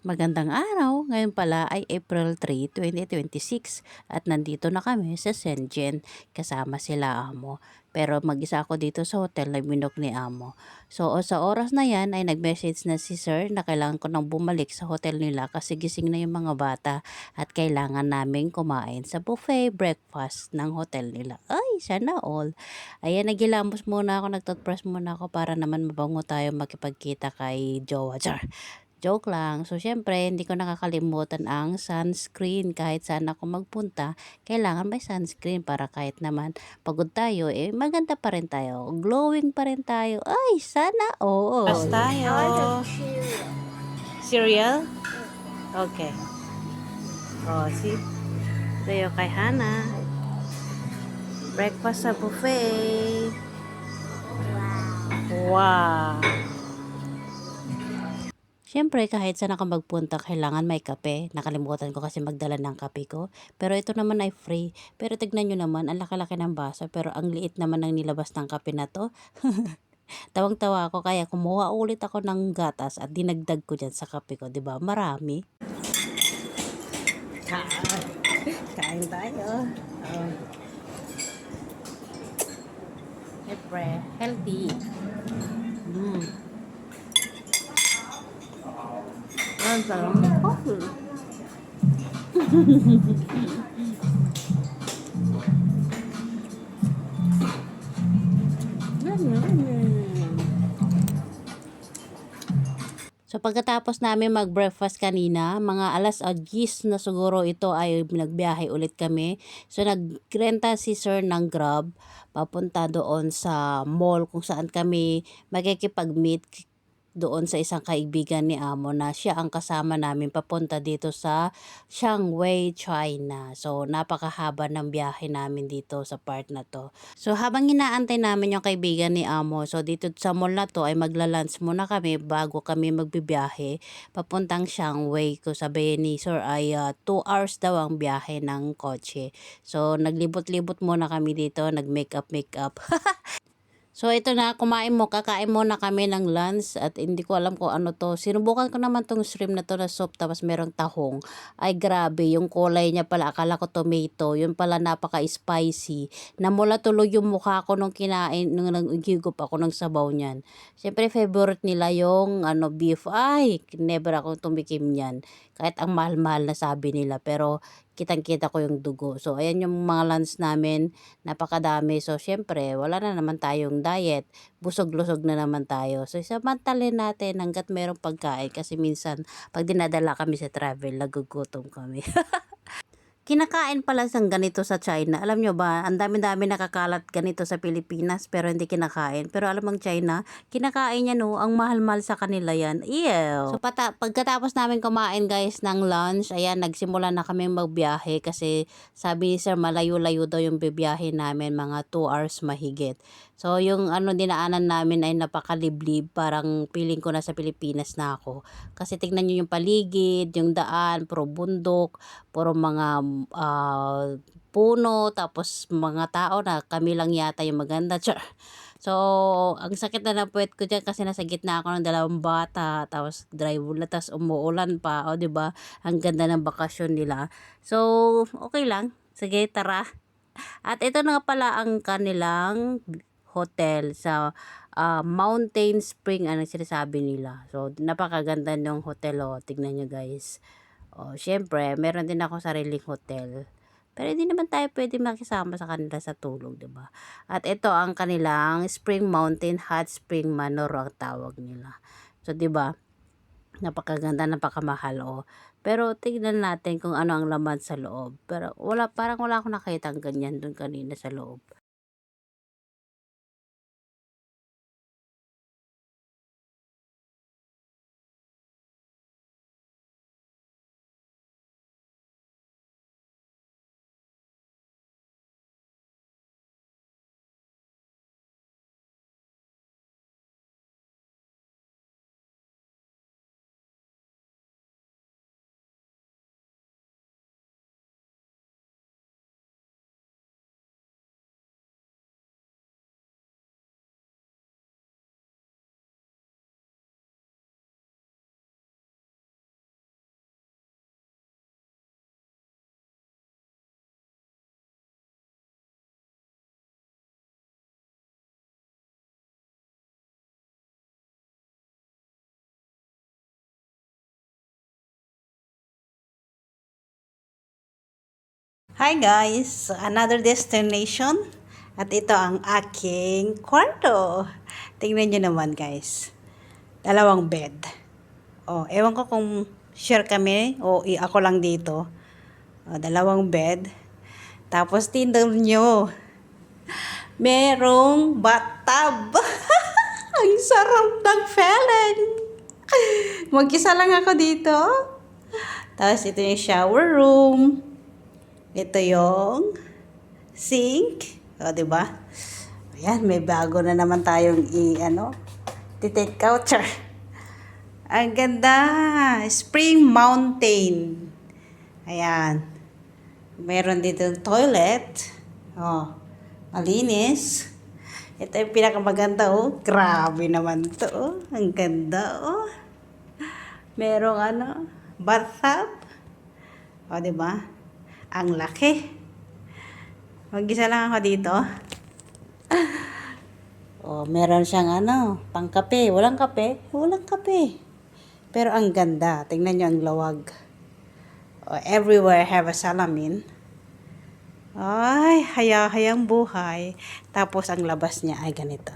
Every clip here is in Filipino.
Magandang araw! Ngayon pala ay April 3, 2026 at nandito na kami sa Shenzhen kasama sila amo. Pero mag-isa ako dito sa hotel na binok ni amo. So sa oras na yan ay nag-message na si sir na kailangan ko nang bumalik sa hotel nila kasi gising na yung mga bata at kailangan naming kumain sa buffet breakfast ng hotel nila. Ay, sana all! Ayan, naghilamos muna ako, nagtoothbrush muna ako para naman mabango tayo makipagkita kay Jowa. Char! Joke lang. So, syempre, hindi ko nakakalimutan ang sunscreen. Kahit saan ako magpunta, kailangan may sunscreen para kahit naman pagod tayo, eh, maganda pa rin tayo. Glowing pa rin tayo. Ay, sana Pas all. tayo. I want some cereal. Cereal? Okay. Oh, see? Ito yung kay Hana. Breakfast sa buffet. Wow. Siyempre, kahit saan ako magpunta, kailangan may kape. Nakalimutan ko kasi magdala ng kape ko. Pero ito naman ay free. Pero tignan nyo naman, ang laki-laki ng baso. Pero ang liit naman ng nilabas ng kape na to. Tawang-tawa ako kaya kumuha ulit ako ng gatas at dinagdag ko dyan sa kape ko, 'di ba? Marami. Kain tayo. Oh. Siyempre, healthy. Ang sarap ng coffee. So pagkatapos namin mag-breakfast kanina, mga alas 10 na siguro ito ay nagbiyahe ulit kami. So nagrenta si sir ng Grab papunta doon sa mall kung saan kami makikipag-meet doon sa isang kaibigan ni amo na siya ang kasama namin papunta dito sa Shanghai, China. So napakahaba ng biyahe namin dito sa part na to. So habang inaantay namin yung kaibigan ni amo, so dito sa mall na to ay magla-lunch muna kami bago kami magbibiyahe papuntang Shanghai. Kung sabihin ni sir ay 2 hours daw ang biyahe ng kotse. So naglibot-libot muna kami dito, nag-makeup. So ito na, kakain muna kami ng lunch at hindi ko alam kung ano to. Sinubukan ko naman tong shrimp na to na soup tapos merong tahong. Ay grabe, yung kulay niya pala, akala ko tomato. Yun pala napaka-spicy. Namula tuloy yung mukha ko nung kinain, nung nag-higup ako ng sabaw niyan. Siyempre favorite nila yung beef. Ay, never ako tumikim niyan. Kahit ang mahal-mahal na sabi nila. Pero kitang-kita ko yung dugo. So ayan yung mga lunch namin. Napakadami. So, syempre, wala na naman tayong diet. Busog-lusog na naman tayo. So, samantalin natin hanggat merong pagkain. Kasi minsan, pag dinadala kami sa travel, nagugutom kami. Kinakain pala sang ganito sa China. Alam nyo ba, ang dami-dami nakakalat ganito sa Pilipinas pero hindi kinakain. Pero alam ang China, kinakain niya no, ang mahal-mahal sa kanila yan. Ew! So pagkatapos namin kumain guys ng lunch, ayan, nagsimula na kami magbiyahe kasi sabi ni sir malayo-layo daw yung bibiyahe namin, mga 2 hours mahigit. So yung dinaanan namin ay napakaliblib, parang feeling ko nasa Pilipinas na ako. Kasi tignan nyo yung paligid, yung daan, puro bundok, puro mga puno, tapos mga tao na kami lang yata yung maganda. Char. So, ang sakit na ng puwet ko diyan kasi nasa gitna ako ng dalawang bata, tapos dry ulan, tapos umuulan pa, o 'di ba? Ang ganda ng bakasyon nila. So, okay lang. Sige, tara. At ito na nga pala ang kanilang hotel sa Mountain Spring, ang sinasabi nila. So, napakaganda ng hotel, oh. Tignan nyo guys. Oh, syempre, meron din ako sariling hotel. Pero hindi naman tayo pwede makisama sa kanila sa tulog, 'di ba? At ito ang kanilang Spring Mountain Hot Spring Manor ang tawag nila. So, 'di ba? Napakaganda, napakamahal, oh. Pero tignan natin kung ano ang laman sa loob. Pero parang wala akong nakitang ganyan doon kanina sa loob. Hi guys! Another destination. At ito ang aking kwarto. Tingnan nyo naman guys. Dalawang bed. Oh, ewan ko kung share kami o ako lang dito. Oh, dalawang bed. Tapos tingnan nyo. Merong bathtub. Ang sarap ng feeling. Mag-isa lang ako dito. Tapos ito yung shower room. Ito yung sink. O, diba? Ayan, may bago na naman tayong take out. Ang ganda. Spring Mountain. Ayan. Meron dito toilet. Oh, malinis. Ito yung pinakamaganda, oh. Grabe naman to, oh. Ang ganda, oh. Merong bathtub. O, diba? Ang laki. Mag-isa lang ako dito. Oh, meron siyang pangkape. Walang kape? Walang kape. Pero ang ganda. Tingnan nyo ang lawag. Oh, everywhere have a salamin. Ay, hayang buhay. Tapos ang labas niya ay ganito.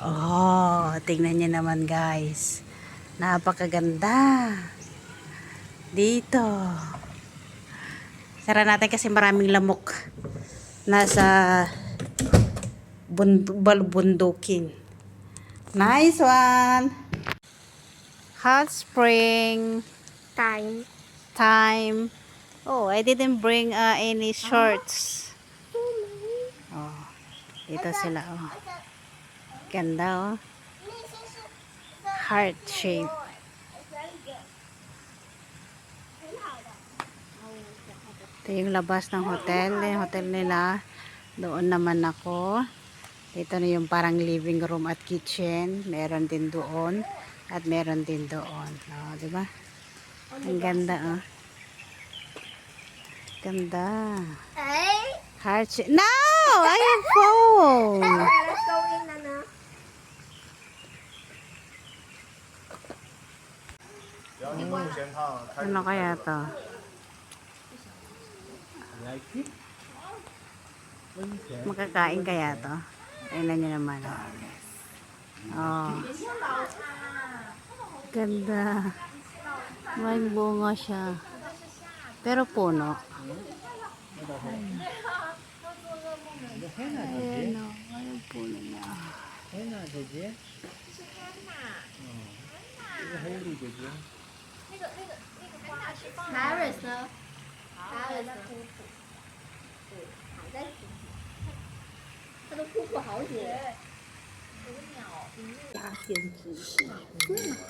Oh, tingnan nyo naman guys. Napakaganda. Dito. Sara natin kasi maraming lamok. Nasa bundukin. Nice one. Hot spring. Time. Oh, I didn't bring any shorts. Oh, dito sila. Oh. Ganda, oh. Heart shape. Ito yung labas ng hotel. Yung hotel nila. Doon naman ako. Ito na yung parang living room at kitchen. Meron din doon. At meron din doon. Oh, diba? Ang ganda, oh. Ganda. Heart shape. No! I have phone! Let's go in, Nana. Ano kaya to? Makakain kaya to? Tingnan nyo naman. Oh. Ganda. May bunga siya. Pero puno. Ayan o. May puno na. Paris 呢？Paris 呢？还在煮，它都突破好久了。对嘛？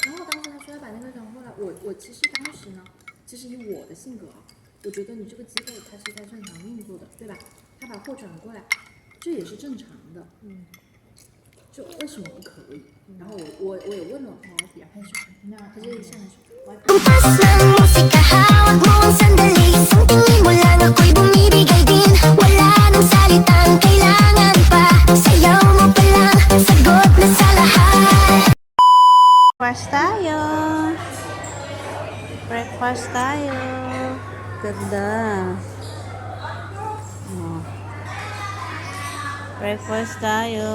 然后当时他说要把那个人过来，我其实当时呢，其实以我的性格啊，我觉得你这个机构它是在正常运作的，对吧？他把货转过来，这也是正常的，就为什么不可以？然后我也问了我比较开始，那可是现在是。 Kumpas ng musika, hawak mo ang sandali. Isang tingin mo lang ako'y bumibigay din. Wala nang salitang kailangan pa. Sayaw mo pa lang, sagot na sa lahat. Breakfast tayo. Breakfast tayo. Ganda. Oh. Breakfast tayo.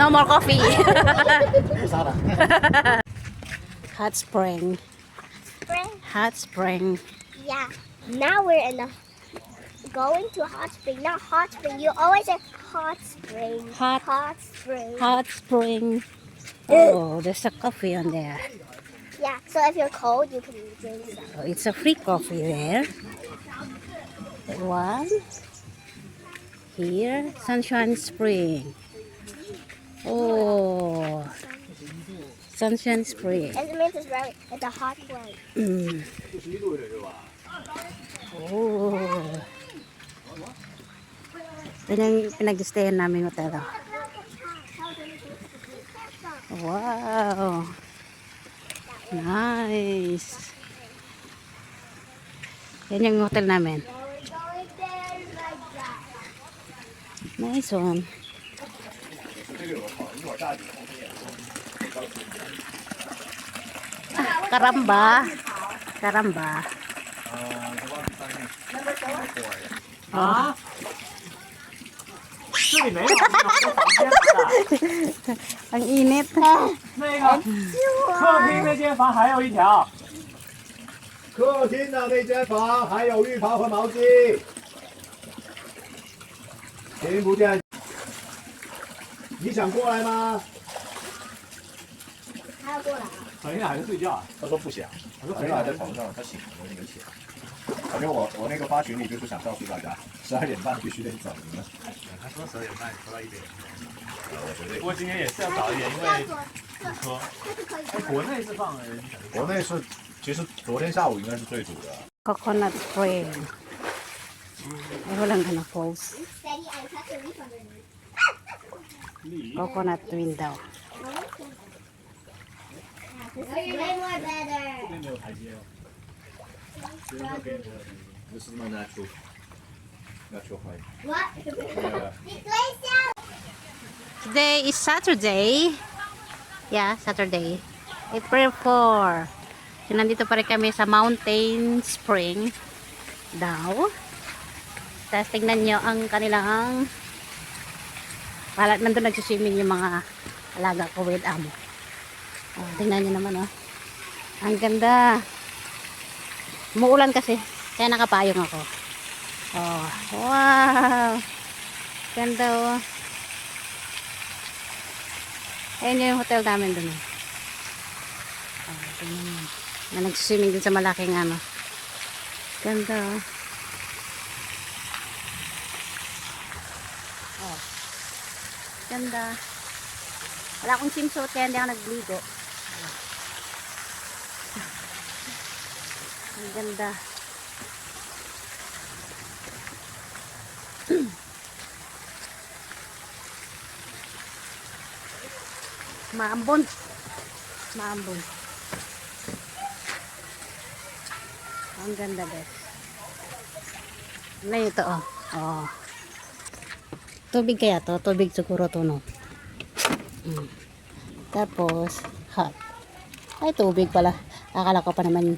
No more coffee. Hot spring. Hot spring. Yeah. Now we're in going to hot spring. Not hot spring. You always say hot spring. Hot spring. Hot spring. Oh, there's a coffee on there. Yeah. So if you're cold, you can drink some. Oh, it's a free coffee there. One. Here, Sunshine Spring. Oh, Sunshine Spring. And it means it's a hot place. Oh. Yan yung pinag-stayan namin hotel. Wow. Nice. Yan yung hotel namin. Nice one. Karamba. Karamba. Oh. 这里没有，房间的。 Ang init. 那个客厅那间房还有一条。客厅的那间房还有浴袍和毛巾，听不见。你想过来吗？还要过来啊？肯定还是睡觉啊。他说不想，他说还在床上，他醒了那个醒。反正我那个发群里就是想告诉大家，12点半必须得走，你们。他说12点半，说到1点。不过今天也是要早一点，因为堵车。国内是放人，国内是，其实昨天下午应该是最堵的。 Coconut spring. Ay, walang ano, falls. Steady and touch the leaf underneath. Coconut twin daw. This is way more better. 没有台阶哦。 This is my natural height. What? Yeah. This way down. Today is Saturday. Yeah, Saturday. April 4. So, nandito pa rin kami sa Mountain Spring daw. Tapos tingnan nyo ang kanilang nandun nagsiswimming yung mga alaga ko with amo. Oh, tingnan nyo naman, oh. Ang ganda. Umuulan kasi, kaya nakapayong ako. Oh, wow. Ganda, oh. Ayan yung hotel namin dun. Oh, tingnan nyo. Na nagsiswimming dun sa malaking ano. Ganda, oh. Oh. Ganda. Wala akong swimsuit kaya hindi ako nagligo. Ang ganda. Maambon. Maambon. Ang ganda, guys. Ano ito, oh. Oh. Tubig kaya to? Tubig siguro to, no? Tapos, hot. Ay, tubig pala. Akala ko pa naman